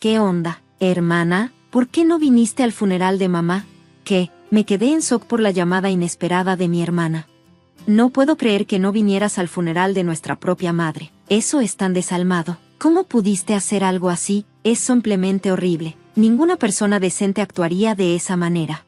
¿Qué onda, hermana? ¿Por qué no viniste al funeral de mamá? ¿Qué? Me quedé en shock por la llamada inesperada de mi hermana. No puedo creer que no vinieras al funeral de nuestra propia madre. Eso es tan desalmado. ¿Cómo pudiste hacer algo así? Es simplemente horrible. Ninguna persona decente actuaría de esa manera.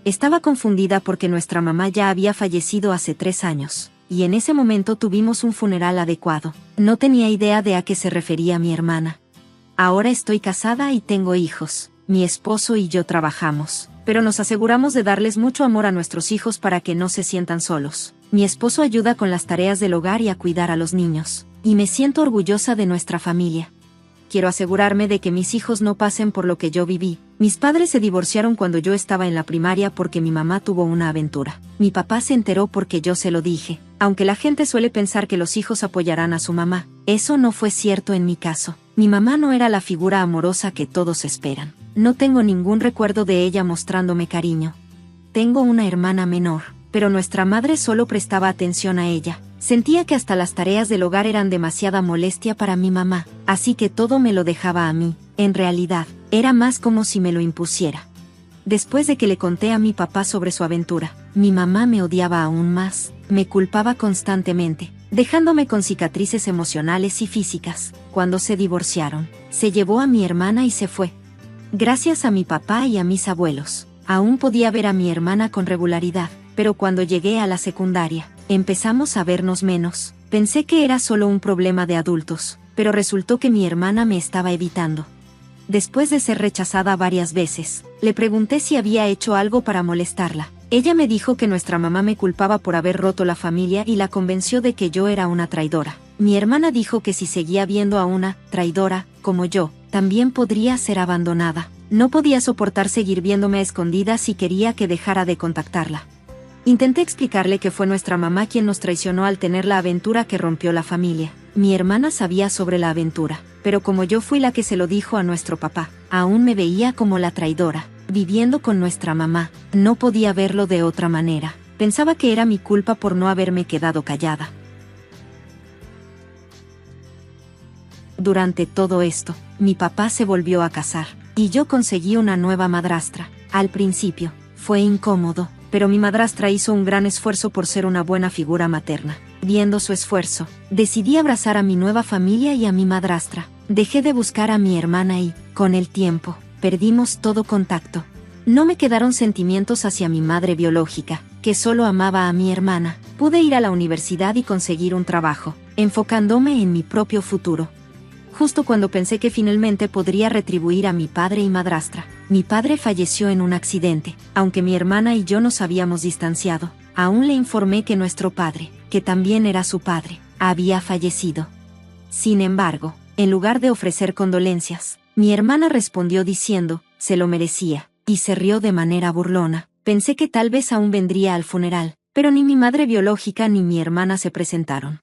Estaba confundida porque nuestra mamá ya había fallecido hace 3 años, y en ese momento tuvimos un funeral adecuado. No tenía idea de a qué se refería mi hermana. Ahora estoy casada y tengo hijos. Mi esposo y yo trabajamos, pero nos aseguramos de darles mucho amor a nuestros hijos para que no se sientan solos. Mi esposo ayuda con las tareas del hogar y a cuidar a los niños, y me siento orgullosa de nuestra familia. Quiero asegurarme de que mis hijos no pasen por lo que yo viví. Mis padres se divorciaron cuando yo estaba en la primaria porque mi mamá tuvo una aventura. Mi papá se enteró porque yo se lo dije. Aunque la gente suele pensar que los hijos apoyarán a su mamá, eso no fue cierto en mi caso. Mi mamá no era la figura amorosa que todos esperan. No tengo ningún recuerdo de ella mostrándome cariño. Tengo una hermana menor, pero nuestra madre solo prestaba atención a ella. Sentía que hasta las tareas del hogar eran demasiada molestia para mi mamá, así que todo me lo dejaba a mí. En realidad, era más como si me lo impusiera. Después de que le conté a mi papá sobre su aventura, mi mamá me odiaba aún más, me culpaba constantemente, dejándome con cicatrices emocionales y físicas. Cuando se divorciaron, se llevó a mi hermana y se fue. Gracias a mi papá y a mis abuelos, aún podía ver a mi hermana con regularidad, pero cuando llegué a la secundaria, empezamos a vernos menos. Pensé que era solo un problema de adultos, pero resultó que mi hermana me estaba evitando. Después de ser rechazada varias veces, le pregunté si había hecho algo para molestarla. Ella me dijo que nuestra mamá me culpaba por haber roto la familia y la convenció de que yo era una traidora. Mi hermana dijo que si seguía viendo a una traidora, como yo, también podría ser abandonada. No podía soportar seguir viéndome a escondidas y quería que dejara de contactarla. Intenté explicarle que fue nuestra mamá quien nos traicionó al tener la aventura que rompió la familia. Mi hermana sabía sobre la aventura, pero como yo fui la que se lo dijo a nuestro papá, aún me veía como la traidora, viviendo con nuestra mamá. No podía verlo de otra manera. Pensaba que era mi culpa por no haberme quedado callada. Durante todo esto, mi papá se volvió a casar, y yo conseguí una nueva madrastra. Al principio, fue incómodo, pero mi madrastra hizo un gran esfuerzo por ser una buena figura materna. Viendo su esfuerzo, decidí abrazar a mi nueva familia y a mi madrastra. Dejé de buscar a mi hermana y, con el tiempo, perdimos todo contacto. No me quedaron sentimientos hacia mi madre biológica, que solo amaba a mi hermana. Pude ir a la universidad y conseguir un trabajo, enfocándome en mi propio futuro. Justo cuando pensé que finalmente podría retribuir a mi padre y madrastra, mi padre falleció en un accidente. Aunque mi hermana y yo nos habíamos distanciado, aún le informé que nuestro padre, que también era su padre, había fallecido. Sin embargo, en lugar de ofrecer condolencias, mi hermana respondió diciendo, se lo merecía, y se rió de manera burlona. Pensé que tal vez aún vendría al funeral, pero ni mi madre biológica ni mi hermana se presentaron.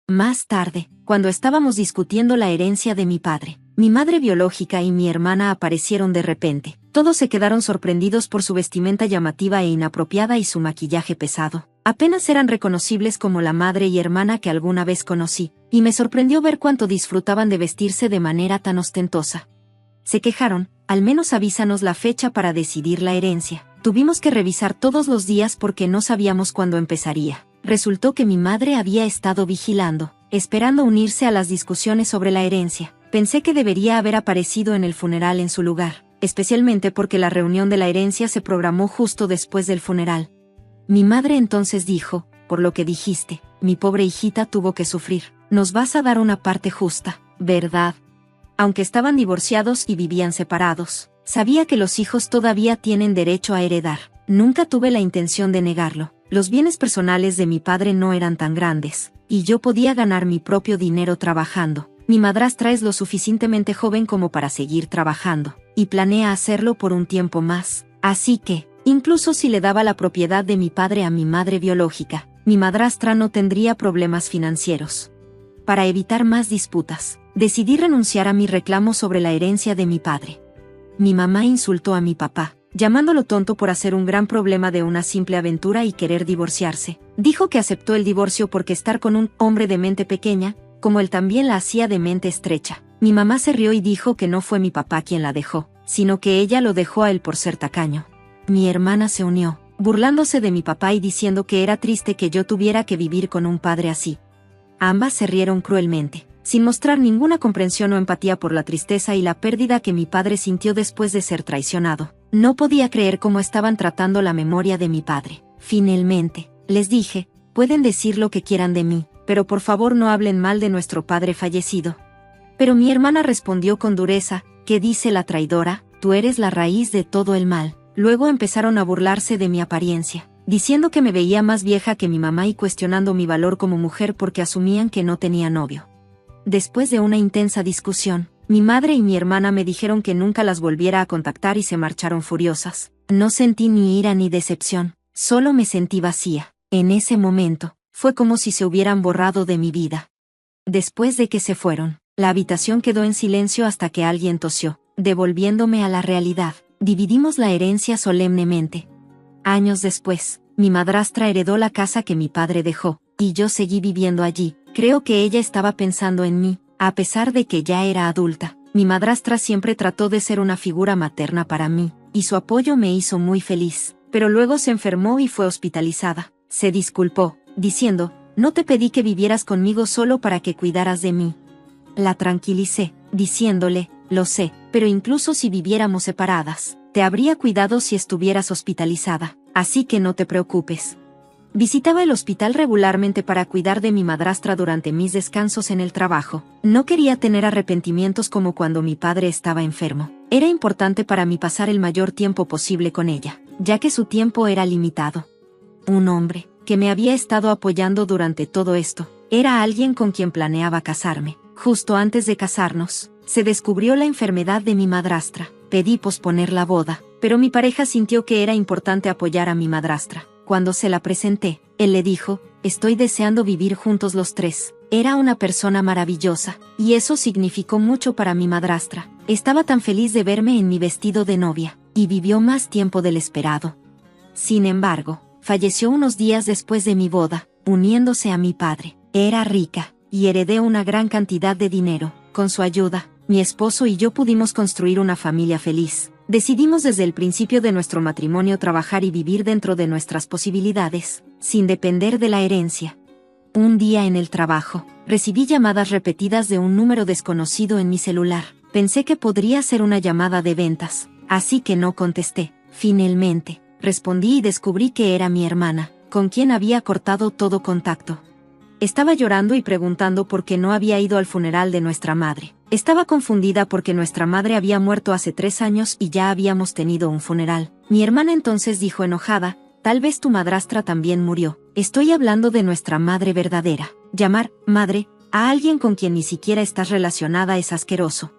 Más tarde, cuando estábamos discutiendo la herencia de mi padre, mi madre biológica y mi hermana aparecieron de repente. Todos se quedaron sorprendidos por su vestimenta llamativa e inapropiada y su maquillaje pesado. Apenas eran reconocibles como la madre y hermana que alguna vez conocí, y me sorprendió ver cuánto disfrutaban de vestirse de manera tan ostentosa. Se quejaron, al menos avísanos la fecha para decidir la herencia. Tuvimos que revisar todos los días porque no sabíamos cuándo empezaría. Resultó que mi madre había estado vigilando, esperando unirse a las discusiones sobre la herencia. Pensé que debería haber aparecido en el funeral en su lugar, especialmente porque la reunión de la herencia se programó justo después del funeral. Mi madre entonces dijo, por lo que dijiste, mi pobre hijita tuvo que sufrir. Nos vas a dar una parte justa, ¿verdad? Aunque estaban divorciados y vivían separados, sabía que los hijos todavía tienen derecho a heredar. Nunca tuve la intención de negarlo. Los bienes personales de mi padre no eran tan grandes, y yo podía ganar mi propio dinero trabajando. Mi madrastra es lo suficientemente joven como para seguir trabajando, y planea hacerlo por un tiempo más. Así que, incluso si le daba la propiedad de mi padre a mi madre biológica, mi madrastra no tendría problemas financieros. Para evitar más disputas, decidí renunciar a mi reclamo sobre la herencia de mi padre. Mi mamá insultó a mi papá, llamándolo tonto por hacer un gran problema de una simple aventura y querer divorciarse. Dijo que aceptó el divorcio porque estar con un hombre de mente pequeña, como él también la hacía de mente estrecha. Mi mamá se rió y dijo que no fue mi papá quien la dejó, sino que ella lo dejó a él por ser tacaño. Mi hermana se unió, burlándose de mi papá y diciendo que era triste que yo tuviera que vivir con un padre así. Ambas se rieron cruelmente, sin mostrar ninguna comprensión o empatía por la tristeza y la pérdida que mi padre sintió después de ser traicionado. No podía creer cómo estaban tratando la memoria de mi padre. Finalmente, les dije, pueden decir lo que quieran de mí, pero por favor no hablen mal de nuestro padre fallecido. Pero mi hermana respondió con dureza, ¿qué dice la traidora? Tú eres la raíz de todo el mal. Luego empezaron a burlarse de mi apariencia, diciendo que me veía más vieja que mi mamá y cuestionando mi valor como mujer porque asumían que no tenía novio. Después de una intensa discusión, mi madre y mi hermana me dijeron que nunca las volviera a contactar y se marcharon furiosas. No sentí ni ira ni decepción, solo me sentí vacía. En ese momento, fue como si se hubieran borrado de mi vida. Después de que se fueron, la habitación quedó en silencio hasta que alguien tosió, devolviéndome a la realidad. Dividimos la herencia solemnemente. Años después, mi madrastra heredó la casa que mi padre dejó, y yo seguí viviendo allí. Creo que ella estaba pensando en mí, a pesar de que ya era adulta. Mi madrastra siempre trató de ser una figura materna para mí, y su apoyo me hizo muy feliz, pero luego se enfermó y fue hospitalizada. Se disculpó, diciendo, no te pedí que vivieras conmigo solo para que cuidaras de mí. La tranquilicé, diciéndole, lo sé, pero incluso si viviéramos separadas, te habría cuidado si estuvieras hospitalizada, así que no te preocupes. Visitaba el hospital regularmente para cuidar de mi madrastra durante mis descansos en el trabajo. No quería tener arrepentimientos como cuando mi padre estaba enfermo. Era importante para mí pasar el mayor tiempo posible con ella, ya que su tiempo era limitado. Un hombre, que me había estado apoyando durante todo esto, era alguien con quien planeaba casarme. Justo antes de casarnos, se descubrió la enfermedad de mi madrastra. Pedí posponer la boda, pero mi pareja sintió que era importante apoyar a mi madrastra. Cuando se la presenté, él le dijo, estoy deseando vivir juntos los tres. Era una persona maravillosa, y eso significó mucho para mi madrastra. Estaba tan feliz de verme en mi vestido de novia, y vivió más tiempo del esperado. Sin embargo, falleció unos días después de mi boda, uniéndose a mi padre. Era rica, y heredé una gran cantidad de dinero. Con su ayuda, mi esposo y yo pudimos construir una familia feliz. Decidimos desde el principio de nuestro matrimonio trabajar y vivir dentro de nuestras posibilidades, sin depender de la herencia. Un día en el trabajo, recibí llamadas repetidas de un número desconocido en mi celular. Pensé que podría ser una llamada de ventas, así que no contesté. Finalmente, respondí y descubrí que era mi hermana, con quien había cortado todo contacto. Estaba llorando y preguntando por qué no había ido al funeral de nuestra madre. Estaba confundida porque nuestra madre había muerto hace 3 años y ya habíamos tenido un funeral. Mi hermana entonces dijo enojada, tal vez tu madrastra también murió. Estoy hablando de nuestra madre verdadera. Llamar madre a alguien con quien ni siquiera estás relacionada es asqueroso.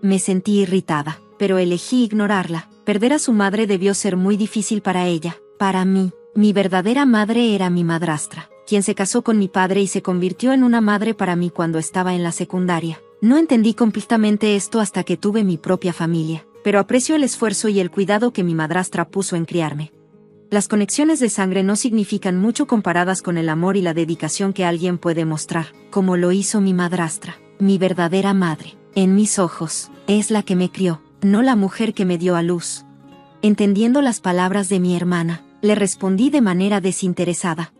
Me sentí irritada, pero elegí ignorarla. Perder a su madre debió ser muy difícil para ella. Para mí, mi verdadera madre era mi madrastra, quien se casó con mi padre y se convirtió en una madre para mí cuando estaba en la secundaria. No entendí completamente esto hasta que tuve mi propia familia, pero aprecio el esfuerzo y el cuidado que mi madrastra puso en criarme. Las conexiones de sangre no significan mucho comparadas con el amor y la dedicación que alguien puede mostrar, como lo hizo mi madrastra, mi verdadera madre. En mis ojos, es la que me crió, no la mujer que me dio a luz. Entendiendo las palabras de mi hermana, le respondí de manera desinteresada.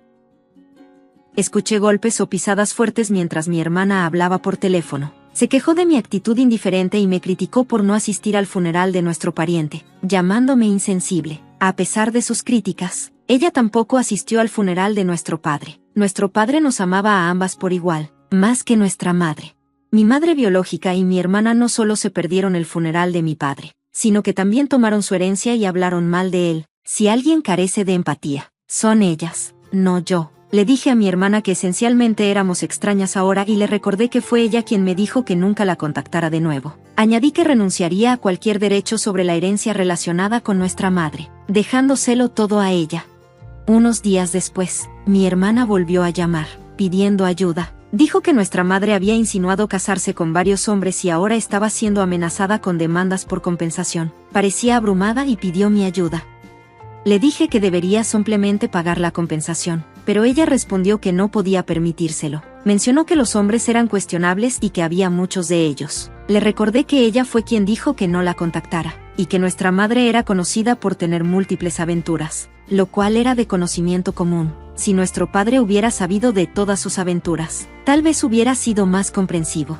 Escuché golpes o pisadas fuertes mientras mi hermana hablaba por teléfono. Se quejó de mi actitud indiferente y me criticó por no asistir al funeral de nuestro pariente, llamándome insensible. A pesar de sus críticas, ella tampoco asistió al funeral de nuestro padre. Nuestro padre nos amaba a ambas por igual, más que nuestra madre. Mi madre biológica y mi hermana no solo se perdieron el funeral de mi padre, sino que también tomaron su herencia y hablaron mal de él. Si alguien carece de empatía, son ellas, no yo. Le dije a mi hermana que esencialmente éramos extrañas ahora y le recordé que fue ella quien me dijo que nunca la contactara de nuevo. Añadí que renunciaría a cualquier derecho sobre la herencia relacionada con nuestra madre, dejándoselo todo a ella. Unos días después, mi hermana volvió a llamar, pidiendo ayuda. Dijo que nuestra madre había insinuado casarse con varios hombres y ahora estaba siendo amenazada con demandas por compensación. Parecía abrumada y pidió mi ayuda. Le dije que debería simplemente pagar la compensación, pero ella respondió que no podía permitírselo. Mencionó que los hombres eran cuestionables y que había muchos de ellos. Le recordé que ella fue quien dijo que no la contactara, y que nuestra madre era conocida por tener múltiples aventuras, lo cual era de conocimiento común. Si nuestro padre hubiera sabido de todas sus aventuras, tal vez hubiera sido más comprensivo.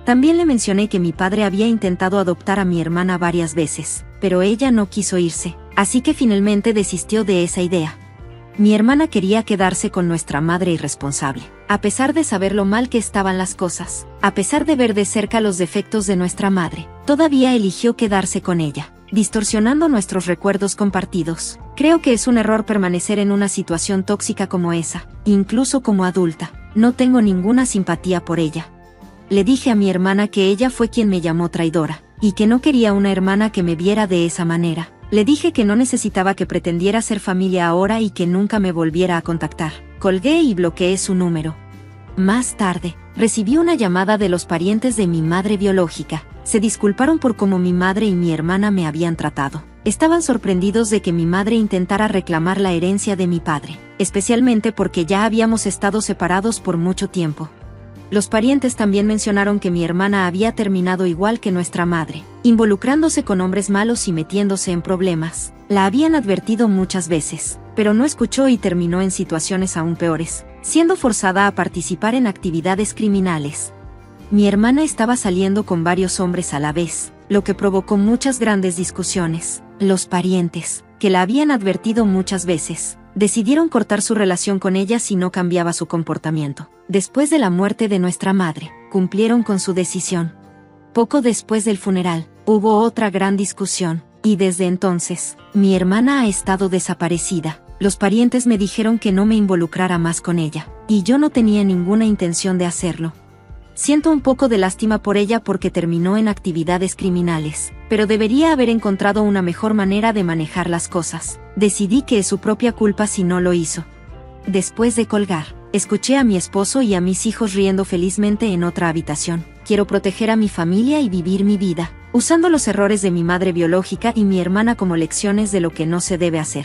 También le mencioné que mi padre había intentado adoptar a mi hermana varias veces, pero ella no quiso irse, así que finalmente desistió de esa idea. Mi hermana quería quedarse con nuestra madre irresponsable, a pesar de saber lo mal que estaban las cosas, a pesar de ver de cerca los defectos de nuestra madre, todavía eligió quedarse con ella, distorsionando nuestros recuerdos compartidos. Creo que es un error permanecer en una situación tóxica como esa, incluso como adulta. No tengo ninguna simpatía por ella. Le dije a mi hermana que ella fue quien me llamó traidora, y que no quería una hermana que me viera de esa manera. Le dije que no necesitaba que pretendiera ser familia ahora y que nunca me volviera a contactar. Colgué y bloqueé su número. Más tarde, recibí una llamada de los parientes de mi madre biológica. Se disculparon por cómo mi madre y mi hermana me habían tratado. Estaban sorprendidos de que mi madre intentara reclamar la herencia de mi padre, especialmente porque ya habíamos estado separados por mucho tiempo. Los parientes también mencionaron que mi hermana había terminado igual que nuestra madre, involucrándose con hombres malos y metiéndose en problemas. La habían advertido muchas veces, pero no escuchó y terminó en situaciones aún peores, siendo forzada a participar en actividades criminales. Mi hermana estaba saliendo con varios hombres a la vez, lo que provocó muchas grandes discusiones. Los parientes, que la habían advertido muchas veces, decidieron cortar su relación con ella si no cambiaba su comportamiento. Después de la muerte de nuestra madre, cumplieron con su decisión. Poco después del funeral, hubo otra gran discusión, y desde entonces, mi hermana ha estado desaparecida. Los parientes me dijeron que no me involucrara más con ella, y yo no tenía ninguna intención de hacerlo. Siento un poco de lástima por ella porque terminó en actividades criminales, pero debería haber encontrado una mejor manera de manejar las cosas. Decidí que es su propia culpa si no lo hizo. Después de colgar, escuché a mi esposo y a mis hijos riendo felizmente en otra habitación. Quiero proteger a mi familia y vivir mi vida, usando los errores de mi madre biológica y mi hermana como lecciones de lo que no se debe hacer.